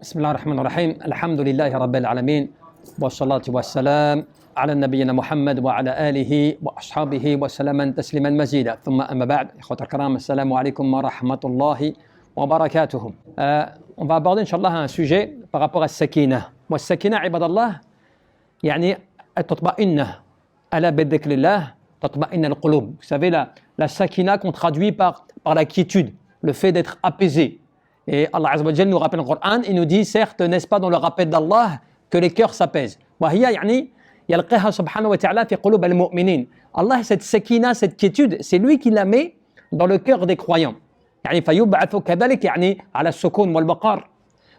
بسم الله الرحمن الرحيم الحمد لله رب العالمين والصلاة والسلام على نبينا محمد وعلى آله وأصحابه وسلم تسليما مزيدا ثم أما بعد إخوة الكرام السلام عليكم ورحمة الله وبركاته On va aborder Inch'Allah un sujet par rapport à Sakina. Wa Sakina, ibadallah, yani tatma'inna ala bidhikrillah, tatma'inna al-qulub. Vous savez, la Sakina qu'on traduit par la quiétude, le fait d'être apaisé. Et Allah Azza wa Jal nous rappelle dans le Coran, il nous dit, certes, n'est-ce pas dans le rappel d'Allah que les cœurs s'apaisent. Wa hiya yani yalqiha subhanahu wa ta'ala fi qulub al-mu'minin. Allah, cette Sakina, cette quiétude, c'est lui qui la met dans le cœur des croyants. يعني فيبعث كذلك يعني على السكون والوقار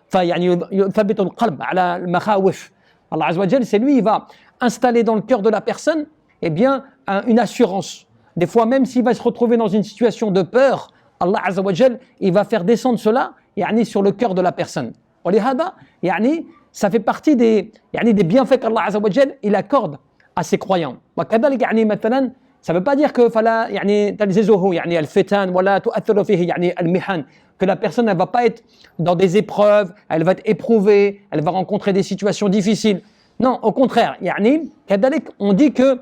فيعني يثبت القلب على المخاوف. Allah Azza wa Jal, c'est lui, il va installer dans le cœur de la personne eh bien, une assurance. Des fois, même s'il va se retrouver dans une situation de peur, Allah Azza wa Jal, il va faire descendre cela يعني, sur le cœur de la personne. ولهذا يعني, ça fait partie des bienfaits qu'Allah Azza wa Jal, il accorde à ses croyants. وكذلك يعني مثلا ça ne veut pas dire que فلا يعني تلززه يعني الفتن ولا تؤثر فيه يعني المحن, que la personne ne va pas être dans des épreuves, elle va être éprouvée, elle va rencontrer des situations difficiles. Non, au contraire, يعني كذلك on dit que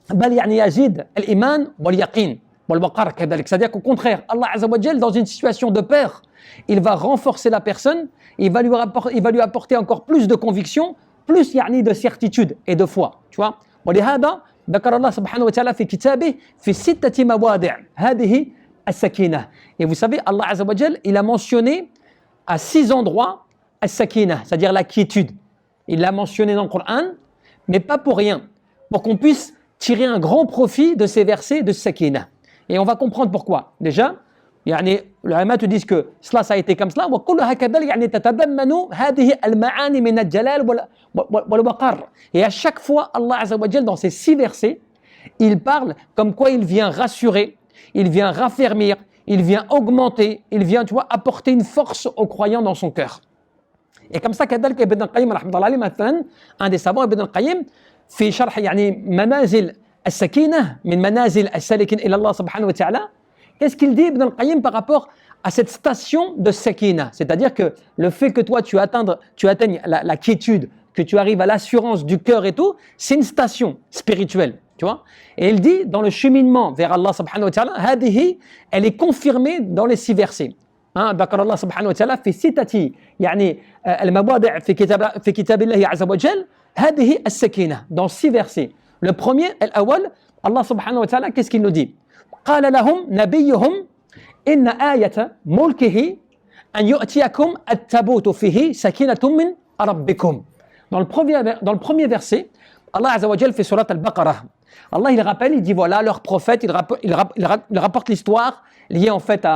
بل يعني يزيد الإيمان واليقين والوقار كذلك, c'est-à-dire qu'au contraire, Allah Azza wa Jal, dans une situation de peur, il va renforcer la personne, il va lui apporter encore plus de conviction, plus يعني de certitude et de foi, tu vois. ولهذا ذكر الله سبحانه وتعالى في كتابه في 6 مواضع هذه السكينة. Et vous savez, Allah Azza wa Jal, il a mentionné à 6 endroits السكينة, c'est-à-dire la quiétude. Il l'a mentionné dans le Coran, mais pas pour rien, pour qu'on puisse tirer un grand profit de ces versets de sakina. Et on va comprendre pourquoi. Déjà, يعني العلماء te disent que cela ça a été comme cela وكلها كذلك يعني تتضمن هذه المعاني من الجلال والوقار. Et à chaque fois Allah Azza wa Jal, dans ces 6 versets, il parle comme quoi il vient rassurer, il vient raffermir, il vient augmenter, il vient, tu vois, apporter une force aux croyants dans son cœur. Et comme ça كذلك ابن القيم رحمه الله عليه مثلا, un des savants ابن القيم في شرح يعني منازل السكينة من منازل السالكين إلى الله سبحانه وتعالى. Qu'est-ce qu'il dit Ibn al-Qayyim par rapport à cette station de Sakina? C'est-à-dire que le fait que toi tu atteignes la quiétude, que tu arrives à l'assurance du cœur et tout, c'est une station spirituelle, tu vois. Et il dit dans le cheminement vers Allah subhanahu wa ta'ala, هذه, elle est confirmée dans les 6 versets. ذكر الله سبحانه وتعالى في 6 يعني المواضع في كتاب الله عز وجل هذه السكينة, dans 6 versets. Le premier, الأول, Allah subhanahu wa ta'ala, qu'est-ce qu'il nous dit? قال لهم نبيهم إن آية ملكه أن يؤتيكم التابوت فيه سكينة من ربكم. Dans le premier verset, Allah Azza wa Jal fait surat al-Baqarah. Allah il rappelle, il dit voilà, leur prophète, il rapporte l'histoire liée en fait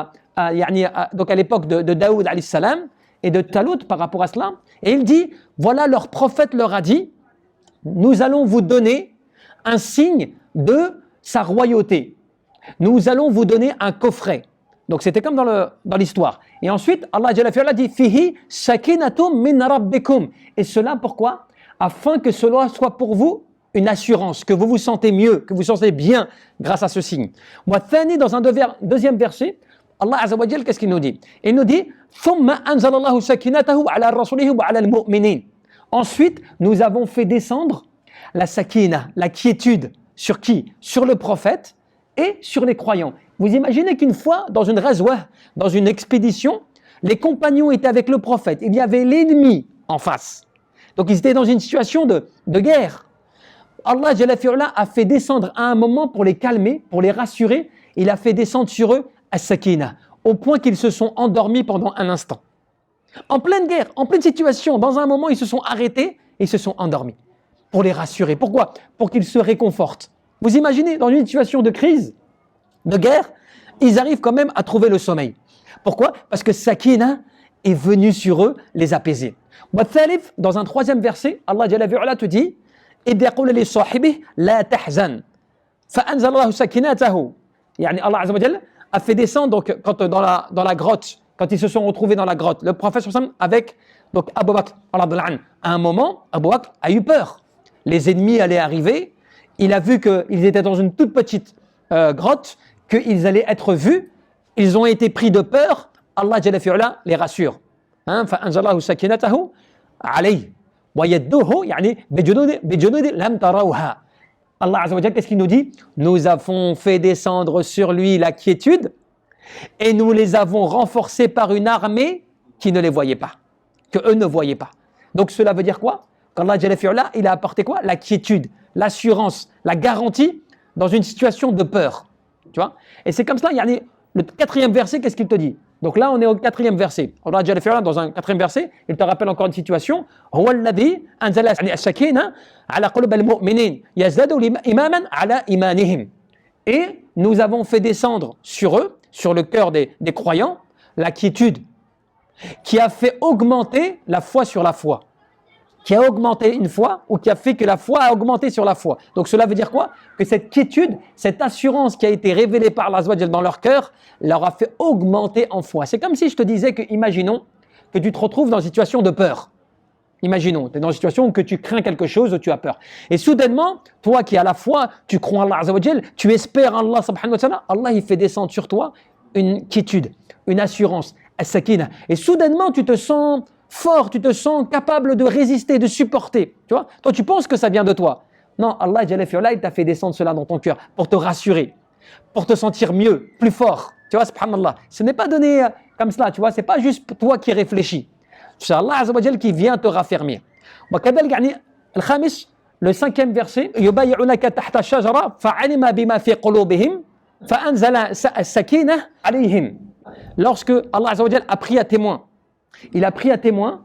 donc à l'époque de Daoud alayhi salam et de Talut par rapport à cela. Et il dit voilà, leur prophète leur a dit nous allons vous donner un signe de sa royauté. Nous allons vous donner un coffret. Donc c'était comme dans l'histoire. Et ensuite, Allah Jalla fi'ala dit fihi sakinatum min rabbikum. Et cela pourquoi? Afin que cela soit pour vous une assurance, que vous vous sentez mieux, que vous vous sentez bien grâce à ce signe. Wa thani, dans un deuxième verset, Allah Azza wa Jal, qu'est-ce qu'il nous dit? Il nous dit thumma anzalallahu sakinatahu ala rasulihi wa ala al-mu'minin. Ensuite, nous avons fait descendre la sakina, la quiétude. Sur qui? Sur le prophète et sur les croyants. Vous imaginez qu'une fois, dans une ghazwa, dans une expédition, les compagnons étaient avec le prophète. Il y avait l'ennemi en face. Donc ils étaient dans une situation de guerre. Allah Jalla fi'ala a fait descendre à un moment pour les calmer, pour les rassurer. Il a fait descendre sur eux as-sakina, au point qu'ils se sont endormis pendant un instant. En pleine guerre, en pleine situation, dans un moment, ils se sont arrêtés et ils se sont endormis. Pour les rassurer. Pourquoi? Pour qu'ils se réconfortent. Vous imaginez, dans une situation de crise, de guerre, ils arrivent quand même à trouver le sommeil. Pourquoi? Parce que Sakina est venu sur eux les apaiser. Dans un 3e verset, Allah Jalla fi'ala te dit إِذْ يَقُولُ لِصَاحِبِهِ لَا تَحْزَنْ فَأَنزَلَ اللَّهُ سَكِنَتَهُ. Yani Allah Azza wa Jalla a fait descendre donc, quand, dans la grotte, quand ils se sont retrouvés dans la grotte, le prophète avec donc, Abu Bakr, à un moment, Abu Bakr a eu peur. Les ennemis allaient arriver. Il a vu qu'ils étaient dans une toute petite grotte, qu'ils allaient être vus. Ils ont été pris de peur. Allah Jalla fi'ala les rassure. فأنزل الله سكينته عليه ويده يعني بجنود لم تروها. Allah Azza wa Jalla, qu'est-ce qu'il nous dit? Nous avons fait descendre sur lui la quiétude et nous les avons renforcés par une armée qui ne les voyait pas, que eux ne voyaient pas. Donc cela veut dire quoi? Qu'Allah Jalla fi'ala, il a apporté quoi? La quiétude, l'assurance, la garantie dans une situation de peur. Tu vois? Et c'est comme ça, le quatrième verset, qu'est-ce qu'il te dit? Donc là, on est au quatrième verset. Allah Jalla fi'ala, dans un quatrième verset, il te rappelle encore une situation. هو الذي أنزل السكينة على قلوب المؤمنين يزدادوا إيمانا على إيمانهم. Et nous avons fait descendre sur eux, sur le cœur des croyants, la quiétude qui a fait augmenter la foi sur la foi. Qui a augmenté une foi ou qui a fait que la foi a augmenté sur la foi. Donc cela veut dire quoi? Que cette quiétude, cette assurance qui a été révélée par Allah dans leur cœur, leur a fait augmenter en foi. C'est comme si je te disais que, imaginons que tu te retrouves dans une situation de peur. Imaginons, tu es dans une situation où que tu crains quelque chose, où tu as peur. Et soudainement, toi qui as la foi, tu crois en Allah, tu espères en Allah subhanahu wa ta'ala, Allah il fait descendre sur toi une quiétude, une assurance, as-sakina. Et soudainement, tu te sens fort, tu te sens capable de résister, de supporter. Tu vois? Toi, tu penses que ça vient de toi. Non, Allah Jalla fi'ala, il t'a fait descendre cela dans ton cœur pour te rassurer, pour te sentir mieux, plus fort. Tu vois, subhanallah. Ce n'est pas donné comme cela, tu vois, c'est pas juste toi qui réfléchis. C'est Allah Azza wa Jalla qui vient te raffermir. Le cinquième verset, يبايعونك تحت الشجرة فعلم بما في قلوبهم فأنزل السكينة عليهم. Lorsque Allah Azza wa Jalla a pris à témoin, il a pris à témoin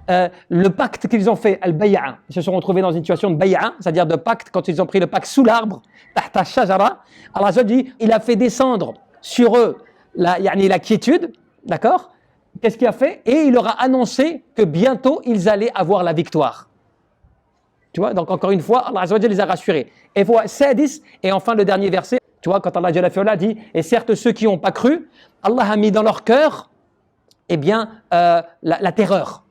le pacte qu'ils ont fait, al-bay'a. Ils se sont retrouvés dans une situation de bay'a, c'est-à-dire de pacte, quand ils ont pris le pacte sous l'arbre, tahta shajara. Allah Azza wa Jalla dit, il a fait descendre sur eux la quiétude, d'accord? Qu'est-ce qu'il a fait? Et il leur a annoncé que bientôt ils allaient avoir la victoire. Tu vois, donc encore une fois, Allah Azza wa Jalla les a rassurés. Et voilà, Sadis, et enfin le dernier verset, tu vois, quand Allah Jalla fi'ala dit, et certes ceux qui n'ont pas cru, Allah a mis dans leur cœur, eh bien, la terreur.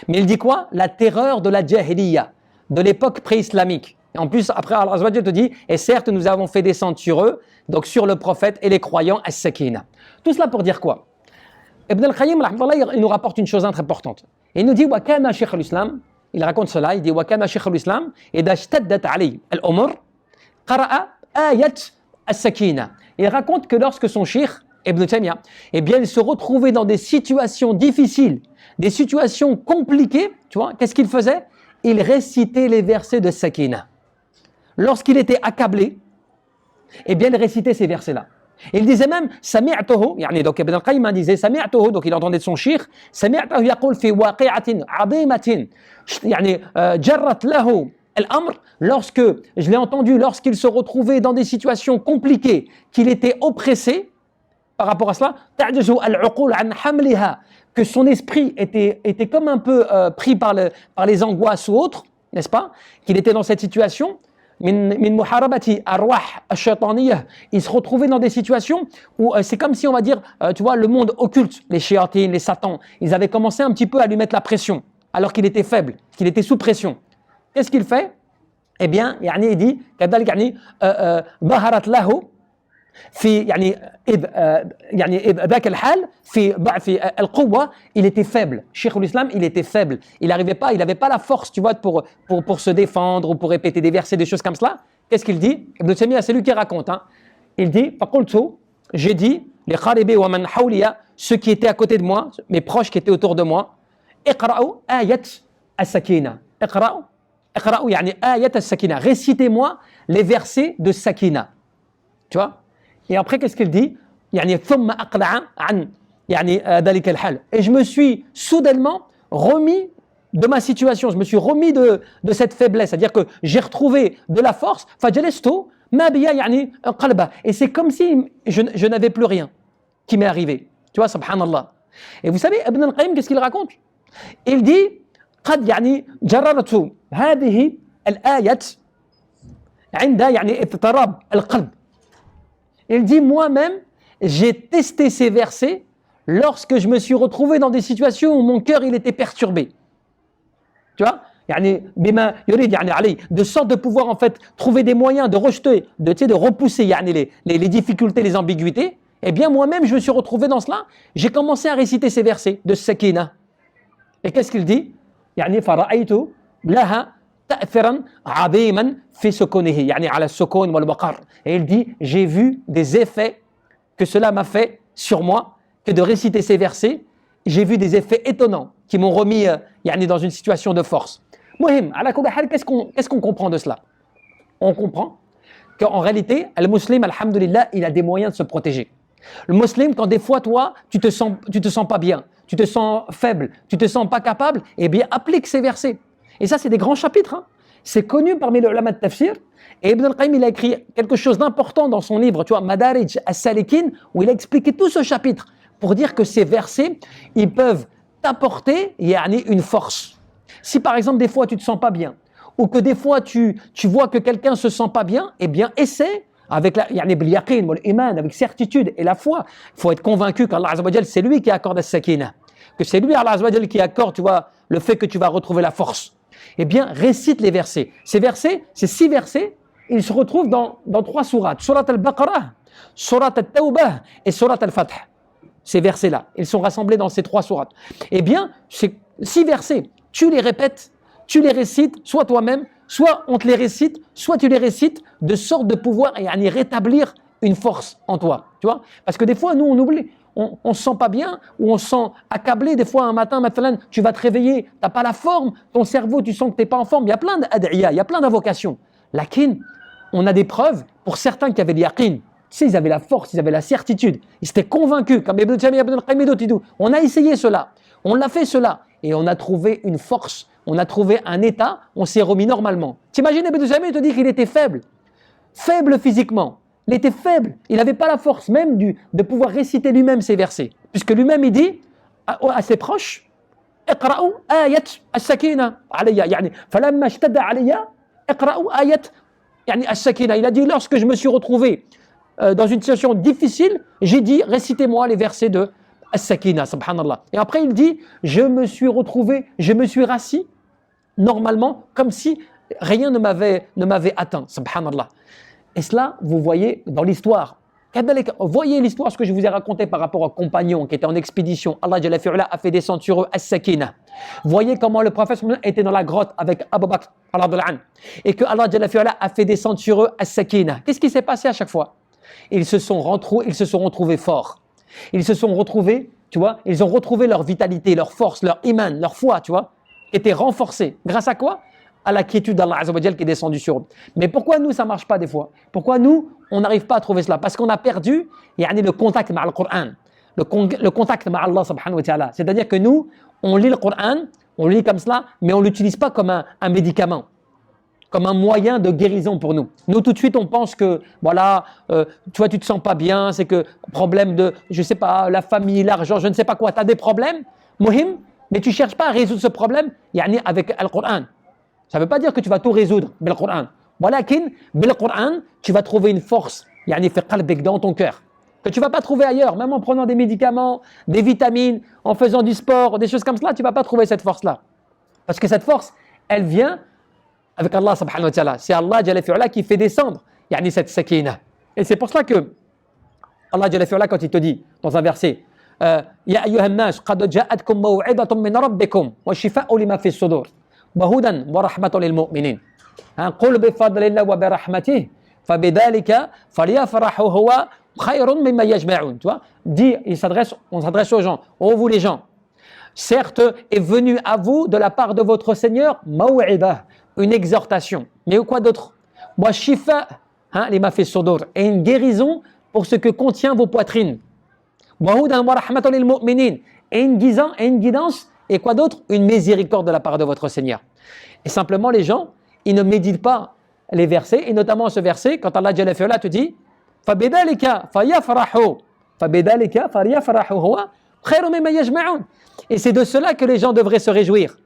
Mais il dit quoi? La terreur de la jahiliya, de l'époque pré-islamique. Et en plus, après, Allah Azza wa Jalla te dit, et certes nous avons fait descendre sur eux, donc sur le prophète et les croyants, as-sakina. Tout cela pour dire quoi? Ibn al-Qayyim, il nous rapporte une chose très importante. Il nous dit, wa kana shaykh al-islam, il raconte cela, il dit, wa kana shaykh al-islam, idha ishtaddat alayhi al-umur, qara'a ayat as-sakina. Il raconte que lorsque son cheikh, Ibn Taymiyyah, eh bien, il se retrouvait dans des situations difficiles, des situations compliquées, tu vois, qu'est-ce qu'il faisait? Il récitait les versets de Sakina. Lorsqu'il était accablé, eh bien, il récitait ces versets-là. Il disait même, sami'tuhu, donc Ibn al-Qayyim disait, sami'tuhu, donc il entendait de son cheikh, sami'tuhu yaqul fi waqi'atin 'azimatin, jarrat lahu al-amr, lorsque, je l'ai entendu, lorsqu'il se retrouvait dans des situations compliquées, qu'il était oppressé, par rapport à cela, ta'jazu al-'uqul 'an hamliha, que son esprit était comme un peu pris par les angoisses ou autres, n'est-ce pas? Qu'il était dans cette situation, min muharabati arwah ash-shaytaniyah, il se retrouvait dans des situations où c'est comme si on va dire, tu vois, le monde occulte, les shayatines, les satans, ils avaient commencé un petit peu à lui mettre la pression, alors qu'il était faible, qu'il était sous pression. Qu'est-ce qu'il fait? Eh bien, il dit, kadalik baharat lahu, في ذاك الحال في ضعف القوة, il était faible. Cheikh l'Islam, il était faible. Il n'avait pas la force, tu vois, pour se défendre ou pour répéter des versets, des choses comme cela. Qu'est-ce qu'il dit? Ibn Taymiyyah, c'est lui qui raconte. Il dit, j'ai dit, les kharibi wa man hawliya, ceux qui étaient à côté de moi, mes proches qui étaient autour de moi, iqra'u ayat as-sakina. Iqra'u yani ayat as-sakina. Récitez-moi les versets de sakina. Tu vois? Et après, qu'est-ce qu'il dit? Et je me suis soudainement remis de ma situation, je me suis remis de cette faiblesse, c'est-à-dire que j'ai retrouvé de la force. Et c'est comme si je n'avais plus rien qui m'est arrivé. Tu vois, subhanallah. Et vous savez, Ibn al-Qayyim, qu'est-ce qu'il raconte? Il dit, قد جررت هذه الآيات عند اضطراب القلب. Il dit, moi-même, j'ai testé ces versets lorsque je me suis retrouvé dans des situations où mon cœur il était perturbé. Tu vois, de sorte de pouvoir en fait trouver des moyens de rejeter, de repousser les difficultés, les ambiguïtés. Eh bien, moi-même, je me suis retrouvé dans cela. J'ai commencé à réciter ces versets de Sakina. Et qu'est-ce qu'il dit? يعني فرأيت لها تأثيرا عظيما في سكونه يعني على السكون والوقار. Et il dit j'ai vu des effets que cela m'a fait sur moi que de réciter ces versets. J'ai vu des effets étonnants qui m'ont remis يعني dans une situation de force. Mohim, ala kulli hal, qu'est-ce qu'on comprend de cela? On comprend qu'en réalité, le musulman, alhamdulillah, il a des moyens de se protéger. Le musulman, quand des fois, toi, tu te sens pas bien, tu te sens faible, tu te sens pas capable, eh bien, applique ces versets. Et ça, c'est des grands chapitres. Hein. C'est connu parmi les ulama de tafsir. Et Ibn al-Qayyim, il a écrit quelque chose d'important dans son livre, tu vois, Madarij as-Salikin, où il a expliqué tout ce chapitre pour dire que ces versets, ils peuvent t'apporter une force. Si par exemple, des fois, tu te sens pas bien, ou que des fois, tu vois que quelqu'un se sent pas bien, eh bien, essaie avec avec certitude et la foi. Il faut être convaincu qu'Allah Azza wa Jal, c'est lui qui accorde la sakina, que c'est lui, Allah Azza wa Jal, qui accorde, tu vois, le fait que tu vas retrouver la force. Eh bien, récite les versets. Ces versets, ces 6 versets, ils se retrouvent dans 3 sourates. Surat al-Baqarah, Surat al-Tawbah et Surat al-Fath. Ces versets-là, ils sont rassemblés dans ces 3 sourates. Eh bien, ces 6 versets, tu les répètes, tu les récites, soit toi-même, soit on te les récite, soit tu les récites, de sorte de pouvoir rétablir une force en toi. Tu vois? Parce que des fois, nous, on oublie. On se sent pas bien, ou on se sent accablé. Des fois, un matin, tu vas te réveiller, tu n'as pas la forme, ton cerveau, tu sens que tu n'es pas en forme. Il y a plein d'ad'iya, il y a plein d'invocations. Lakin, on a des preuves pour certains qui avaient l'yaqin. Tu sais, ils avaient la force, ils avaient la certitude. Ils étaient convaincus, comme Ibn Taymiyyah, Ibn al-Qayyim, on a essayé cela, on l'a fait cela, et on a trouvé une force, on a trouvé un état, on s'est remis normalement. T'imagines, Ibn Taymiyyah, il te dit qu'il était faible physiquement. Il était faible, il n'avait pas la force même de pouvoir réciter lui-même ces versets. Puisque lui-même, il dit à ses proches, اقرأوا آية السكينة علي يعني فلما اشتد علي اقرأوا آية يعني السكينة. Il a dit, lorsque je me suis retrouvé dans une situation difficile, j'ai dit, récitez-moi les versets de As-Sakina, subhanallah. Et après, il dit, je me suis rassis normalement, comme si rien ne m'avait atteint, subhanallah. Et cela, vous voyez dans l'histoire. Voyez l'histoire, ce que je vous ai raconté par rapport aux compagnons qui étaient en expédition. Allah Jalla fi'ala a fait descendre sur eux As-Sakina. Voyez comment le prophète était dans la grotte avec Abu Bakr et que Allah Jalla fi'ala a fait descendre sur eux As-Sakina. Qu'est-ce qui s'est passé à chaque fois? Ils se sont retrouvés forts. Ils se sont retrouvés, tu vois, ils ont retrouvé leur vitalité, leur force, leur iman, leur foi, tu vois, était renforcée. Grâce à quoi? À la quiétude d'Allah Azza wa Jal qui est descendu sur eux. Mais pourquoi nous, ça ne marche pas des fois? Pourquoi nous, on n'arrive pas à trouver cela? Parce qu'on a perdu le contact avec le Coran, le contact avec Allah subhanahu wa ta'ala. C'est-à-dire que nous, on lit le Coran, on le lit comme cela, mais on ne l'utilise pas comme un médicament, comme un moyen de guérison pour nous. Nous, tout de suite, on pense que, voilà, tu vois, tu ne te sens pas bien, c'est que problème de, je ne sais pas, la famille, l'argent, je ne sais pas quoi, tu as des problèmes, muhim, mais tu ne cherches pas à résoudre ce problème avec le Coran. Ça ne veut pas dire que tu vas tout résoudre avec le Coran. Walakin, avec le Coran, tu vas trouver une force dans ton cœur, que tu ne vas pas trouver ailleurs, même en prenant des médicaments, des vitamines, en faisant du sport, des choses comme cela, tu ne vas pas trouver cette force-là. Parce que cette force, elle vient avec Allah subhanahu wa ta'ala. C'est Allah Jalla fi'ala qui fait descendre cette sakina. Et c'est pour cela que Allah Jalla fi'ala, quand il te dit dans un verset, Ya ayyuhan nas, qad ja'atkum maw'idatun min rabbikum wa shifa'un lima fi sudur wa hudan wa rahmatun lil mu'minin. Qul bi fadlillah wa bi rahmatihi fabidhalika falyafrahu huwa khayrun mimma yajma'un. Tu vois, dit, on s'adresse aux gens, oh vous les gens, certes est venu à vous de la part de votre Seigneur maw'idah, une exhortation, mais quoi d'autre? Wa shifa lima fi sudur, et une guérison pour ce que contient vos poitrines. Wa hudan wa rahmatun lil mu'minin, et une guidance, et quoi d'autre? Une miséricorde de la part de votre Seigneur. Et simplement les gens, ils ne méditent pas les versets, et notamment ce verset, quand Allah Jalla fi'ala te dit فَبِدَالِكَ فَيَفْرَحُوا فَبِدَالِكَ فَلْيَفْرَحُوا هُوَ خَيْرٌ مِمَّا يَجْمَعُونَ. Et c'est de cela que les gens devraient se réjouir.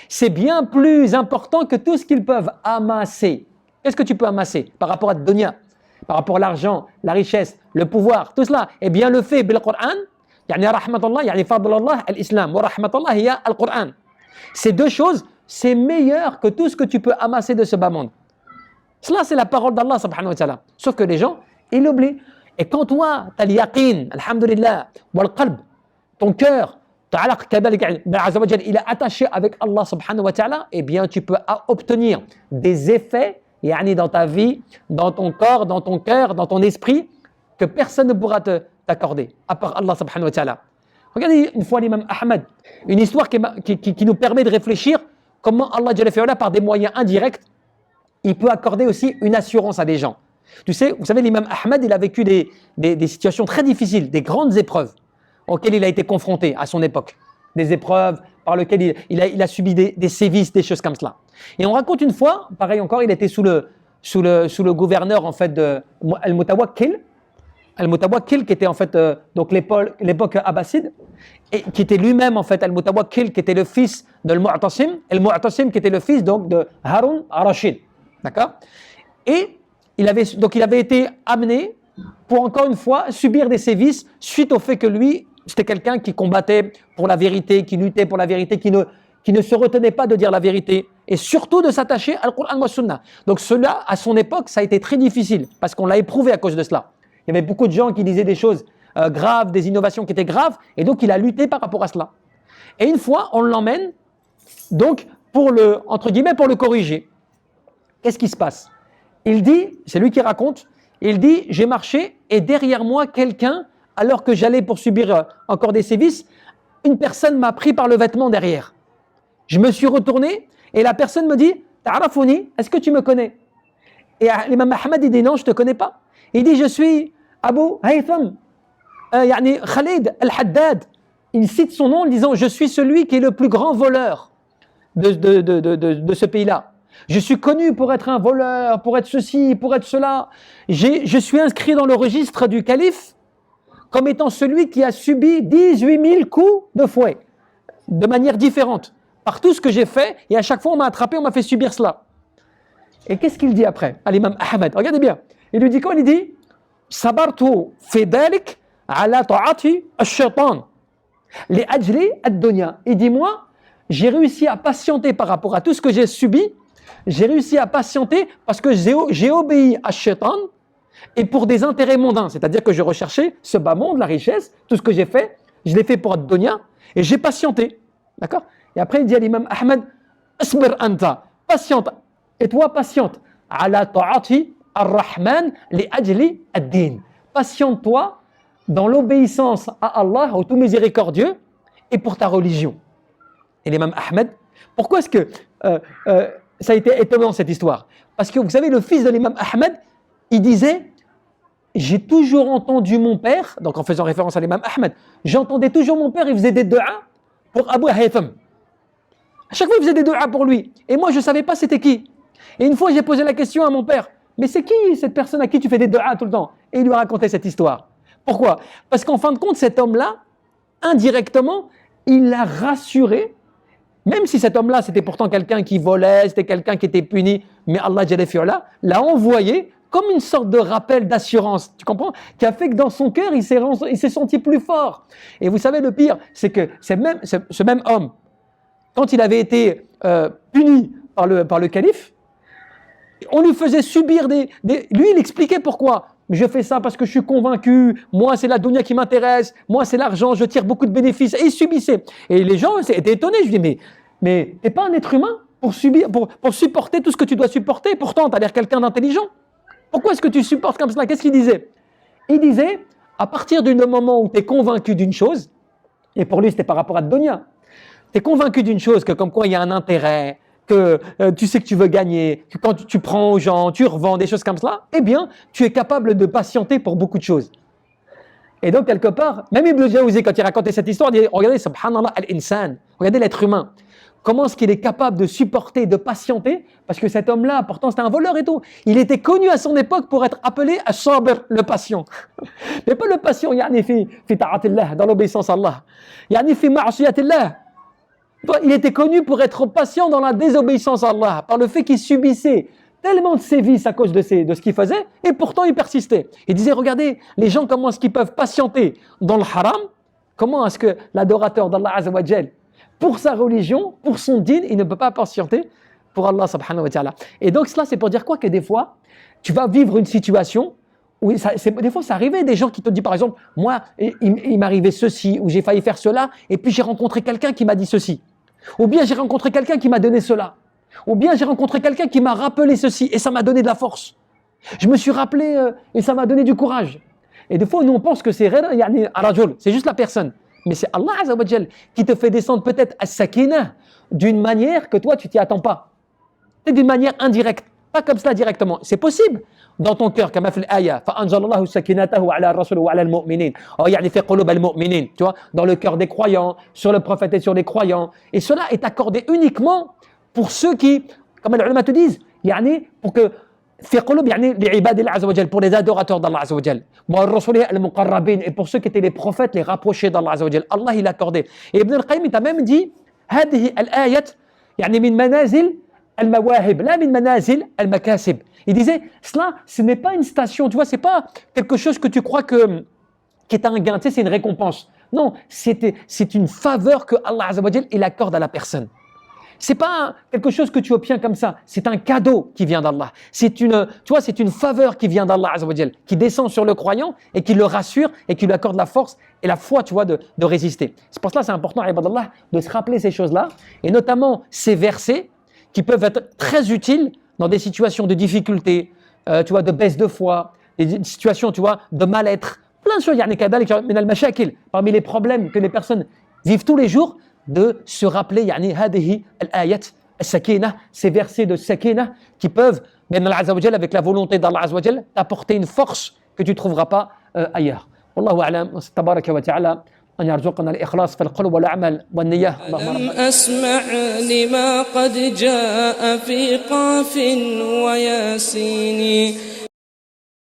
C'est bien plus important que tout ce qu'ils peuvent amasser. Qu'est-ce que tu peux amasser par rapport à la dunya, par rapport à l'argent, la richesse, le pouvoir, tout cela? Eh bien le fait bil Qur'an, rahmatullah, fadlallah al-islam, wa rahmatullah hiya al-Qur'an. Ces deux choses, c'est meilleur que tout ce que tu peux amasser de ce bas monde. Cela, c'est la parole d'Allah subhanahu wa ta'ala. Sauf que les gens, ils l'oublient. Et quand toi, tu as l'yaqin, alhamdulillah, wal qalb, ton cœur, il est attaché avec Allah subhanahu wa ta'ala, eh bien tu peux obtenir des effets dans ta vie, dans ton corps, dans ton cœur, dans ton esprit, que personne ne pourra t'accorder, à part Allah subhanahu wa ta'ala. Regardez une fois l'imam Ahmed, une histoire qui nous permet de réfléchir comment Allah Jalla fi'ala, par des moyens indirects, il peut accorder aussi une assurance à des gens. Vous savez, l'imam Ahmed, il a vécu des situations très difficiles, des grandes épreuves auxquelles il a été confronté à son époque. Des épreuves par lesquelles il a subi des sévices, des choses comme cela. Et on raconte une fois, pareil encore, il était sous le gouverneur en fait de Al-Mutawakkil, qui était en fait donc l'époque abbasside, et qui était lui-même en fait Al-Mutawakkil, qui était le fils de Al-Mu'tasim, Al-Mu'tasim qui était le fils donc de Harun al-Rashid, d'accord. Et il avait été amené pour encore une fois subir des sévices suite au fait que lui, c'était quelqu'un qui combattait pour la vérité, qui luttait pour la vérité, qui ne se retenait pas de dire la vérité et surtout de s'attacher à Al-Qur'an wa Sunna. Donc cela, à son époque, ça a été très difficile parce qu'on l'a éprouvé à cause de cela. Il y avait beaucoup de gens qui disaient des choses graves, des innovations qui étaient graves, et donc il a lutté par rapport à cela. Et une fois, on l'emmène donc pour le corriger. Qu'est-ce qui se passe? Il dit, c'est lui qui raconte, il dit, j'ai marché et derrière moi quelqu'un, alors que j'allais pour subir encore des sévices, une personne m'a pris par le vêtement derrière. Je me suis retourné et la personne me dit, Ta'arafouni, est-ce que tu me connais? Et l'imam Ahmed il dit, non, je ne te connais pas. Il dit, je suis Abu Haytham, Khalid al-Haddad. Il cite son nom en disant, je suis celui qui est le plus grand voleur de ce pays-là. Je suis connu pour être un voleur, pour être ceci, pour être cela. Je suis inscrit dans le registre du calife comme étant celui qui a subi 18 000 coups de fouet, de manière différente, par tout ce que j'ai fait, et à chaque fois on m'a attrapé, on m'a fait subir cela. Et qu'est-ce qu'il dit après à l'imam Ahmed? Regardez bien, il lui dit quoi? Il dit « Sabartu fi dalik ala ta'ati ash-shaytan li ajli ad-dunya » Il dit, moi, j'ai réussi à patienter par rapport à tout ce que j'ai subi, j'ai réussi à patienter parce que j'ai obéi à Shaitan et pour des intérêts mondains, c'est-à-dire que je recherchais ce bas monde, la richesse, tout ce que j'ai fait, je l'ai fait pour ad-dunya et j'ai patienté. D'accord? Et après il dit à l'imam Ahmed, asbir anta, patiente, et toi patiente, ala ta'ati ar-Rahman li ajli ad-din. Patiente-toi dans l'obéissance à Allah, au tout miséricordieux, et pour ta religion. Et l'imam Ahmed, pourquoi est-ce que ça a été étonnant cette histoire? Parce que vous savez, le fils de l'imam Ahmed, il disait, j'ai toujours entendu mon père, donc en faisant référence à l'imam Ahmed, j'entendais toujours mon père, il faisait des du'a pour Abu Haytham. À chaque fois, il faisait des du'a pour lui. Et moi, je ne savais pas c'était qui. Et une fois, j'ai posé la question à mon père, mais c'est qui cette personne à qui tu fais des du'a tout le temps? Et il lui a raconté cette histoire. Pourquoi? Parce qu'en fin de compte, cet homme-là, indirectement, il l'a rassuré. Même si cet homme-là, c'était pourtant quelqu'un qui volait, c'était quelqu'un qui était puni, mais Allah Jalla fi'ala l'a envoyé comme une sorte de rappel d'assurance, tu comprends? Qui a fait que dans son cœur, il s'est senti plus fort. Et vous savez, le pire, c'est que ce même homme, quand il avait été puni par le calife, on lui faisait subir lui, il expliquait pourquoi. Je fais ça parce que je suis convaincu, moi c'est la dunya qui m'intéresse, moi c'est l'argent, je tire beaucoup de bénéfices, et il subissait. Et les gens étaient étonnés, je dis mais t'es pas un être humain pour supporter tout ce que tu dois supporter, pourtant tu as l'air quelqu'un d'intelligent. Pourquoi est-ce que tu supportes comme cela? Qu'est-ce qu'il disait? Il disait, à partir du moment où tu es convaincu d'une chose, et pour lui c'était par rapport à dunya, tu es convaincu d'une chose, que comme quoi il y a un intérêt, que tu sais que tu veux gagner, que quand tu prends aux gens, tu revends, des choses comme cela, eh bien, tu es capable de patienter pour beaucoup de choses. Et donc, quelque part, même Ibn Jawzi, quand il racontait cette histoire, il dit, regardez, subhanallah al-insan, regardez l'être humain, comment est-ce qu'il est capable de supporter, de patienter, parce que cet homme-là, pourtant c'était un voleur et tout, il était connu à son époque pour être appelé as-sabir, le patient. Mais pas le patient, yani fi ta'atillah, dans l'obéissance à Allah, yani fi ma'asiyatillah. Il était connu pour être patient dans la désobéissance à Allah, par le fait qu'il subissait tellement de sévices à cause de ce qu'il faisait, et pourtant il persistait. Il disait, regardez, les gens, comment est-ce qu'ils peuvent patienter dans le haram? Comment est-ce que l'adorateur d'Allah Azza wa Jal, pour sa religion, pour son dîn, il ne peut pas patienter pour Allah subhanahu wa ta'ala. Et donc cela, c'est pour dire quoi? Que des fois, tu vas vivre une situation Oui, des fois, ça arrivait, des gens qui te disent, par exemple, moi, il m'arrivait ceci, ou j'ai failli faire cela, et puis j'ai rencontré quelqu'un qui m'a dit ceci. Ou bien j'ai rencontré quelqu'un qui m'a donné cela. Ou bien j'ai rencontré quelqu'un qui m'a rappelé ceci, et ça m'a donné de la force. Je me suis rappelé, et ça m'a donné du courage. Et des fois, nous, on pense que c'est juste la personne. Mais c'est Allah Azza wa Jal qui te fait descendre peut-être as-sakina d'une manière que toi, tu t'y attends pas. Et d'une manière indirecte. Pas comme cela directement. C'est possible. Dans ton cœur, comme في الآية فأنزل الله سكينته على الرسول وعلى المؤمنين. يعني في قلوب المؤمنين. Tu vois, dans le cœur des croyants, sur le prophète et sur les croyants. Et cela est accordé uniquement pour ceux qui, comme les ulama te disent, يعني pour que في قلوب يعني لعباد الله عز وجل, pour les adorateurs d'Allah عز وجل. والرسول المقربين, et pour ceux qui étaient les prophètes, les rapprochés d'Allah عز وجل. Allah il a accordé. Et Ibn al-Qayyim il t'a même dit هذه الآية يعني من منازل المواهب لا من منازل المكاسب. Il disait, cela, ce n'est pas une station, tu vois, c'est pas quelque chose que tu crois que qui est un gain, tu sais, c'est une récompense. Non, c'est une faveur que Allah Azza wa Jal, il accorde à la personne. C'est pas quelque chose que tu obtiens comme ça, c'est un cadeau qui vient d'Allah. C'est une, tu vois, c'est une faveur qui vient d'Allah Azza wa Jal, qui descend sur le croyant et qui le rassure et qui lui accorde la force et la foi, tu vois, de résister. C'est pour cela c'est important, ibadallah, de se rappeler ces choses-là et notamment ces versets qui peuvent être très utiles dans des situations de difficulté, tu vois, de baisse de foi, des situations, tu vois, de mal-être, plein de choses. Parmi les problèmes que les personnes vivent tous les jours, de se rappeler, ces versets de sakina qui peuvent, avec la volonté d'Allah Azza wa Jal, t'apporter une force que tu ne trouveras pas ailleurs. Wallahu a'lam, tabaraka wa ta'ala. أن يرزقنا الإخلاص في القلب والعمل والنية. لم أسمع لما قد جاء في قاف وياسين